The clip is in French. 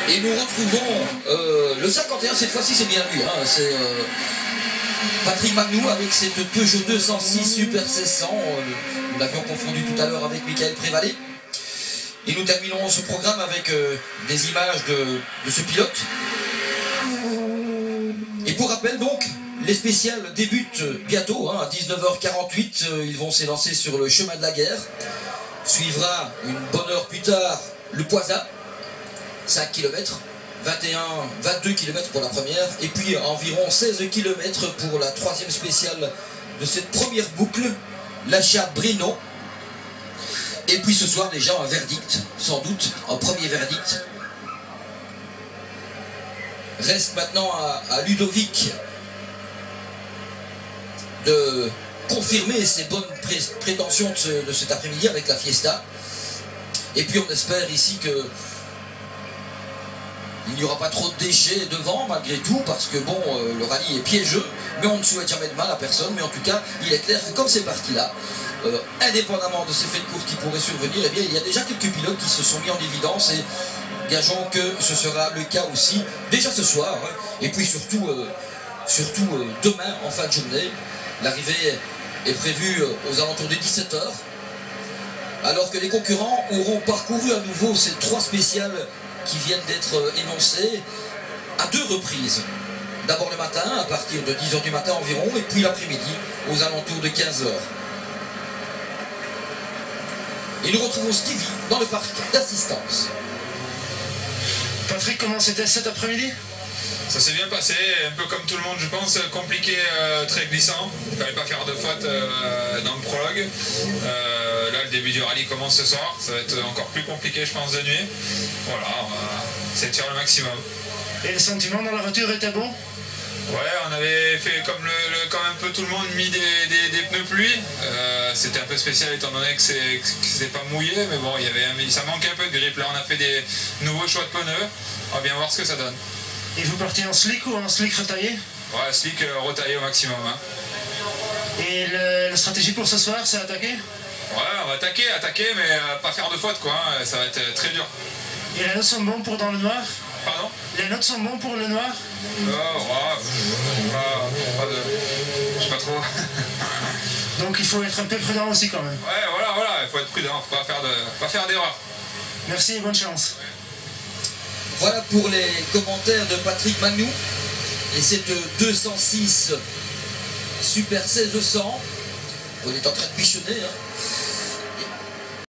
Et nous retrouvons le 51, cette fois-ci c'est bien lui, hein, c'est Patrick Magnou avec cette Peugeot 206 Super 1600, nous l'avions confondu tout à l'heure avec Michael Prévalet. Et nous terminerons ce programme avec des images de ce pilote. Et pour rappel donc, les spéciales débutent bientôt, hein, à 19h48, ils vont s'élancer sur le chemin de la guerre. Suivra une bonne heure plus tard le Poisin, 5 km, 22 km pour la première, et puis environ 16 km pour la troisième spéciale de cette première boucle, l'Achat-Breno. Et puis ce soir déjà un verdict, sans doute, un premier verdict. Reste maintenant à Ludovic de confirmer ses bonnes prétentions de cet après-midi avec la Fiesta. Et puis on espère ici que il n'y aura pas trop de déchets devant malgré tout, parce que bon, le rallye est piégeux, mais on ne souhaite jamais de mal à personne. Mais en tout cas, il est clair que comme c'est parti là, indépendamment de ces faits de course qui pourraient survenir, eh bien, il y a déjà quelques pilotes qui se sont mis en évidence, et gageons que ce sera le cas aussi déjà ce soir, hein, et puis surtout demain en fin de journée. L'arrivée est prévue aux alentours de 17h, alors que les concurrents auront parcouru à nouveau ces 3 spéciales qui viennent d'être énoncées à 2 reprises. D'abord le matin, à partir de 10h du matin environ, et puis l'après-midi, aux alentours de 15h. Et nous retrouvons Stevie dans le parc d'assistance. Patrick, comment c'était cet après-midi? Ça s'est bien passé, un peu comme tout le monde je pense, compliqué, très glissant. Il ne fallait pas faire de faute dans le prologue. Là le début du rallye commence ce soir, ça va être encore plus compliqué je pense de nuit. Voilà, on va essayer de faire le maximum. Et le sentiment dans la voiture était bon? Ouais, on avait fait comme un peu tout le monde, mis des pneus pluie. C'était un peu spécial étant donné que c'est pas mouillé, mais bon, ça manquait un peu de grippe. Là on a fait des nouveaux choix de pneus, on va bien voir ce que ça donne. Et vous partez en slick ou en slick retaillé? Ouais, slick retaillé au maximum. Hein. Et la stratégie pour ce soir, c'est attaquer? Ouais, on va attaquer, mais pas faire de faute, quoi. Hein. Ça va être très dur. Et les notes sont bons pour dans le noir? Pardon? Les notes sont bons pour le noir? Je sais pas trop. Donc il faut être un peu prudent aussi quand même. Ouais, voilà, il faut être prudent, faut pas faire d'erreur. Merci et bonne chance. Voilà pour les commentaires de Patrick Magnou et cette 206 Super 1600. On est en train de bichonner, hein.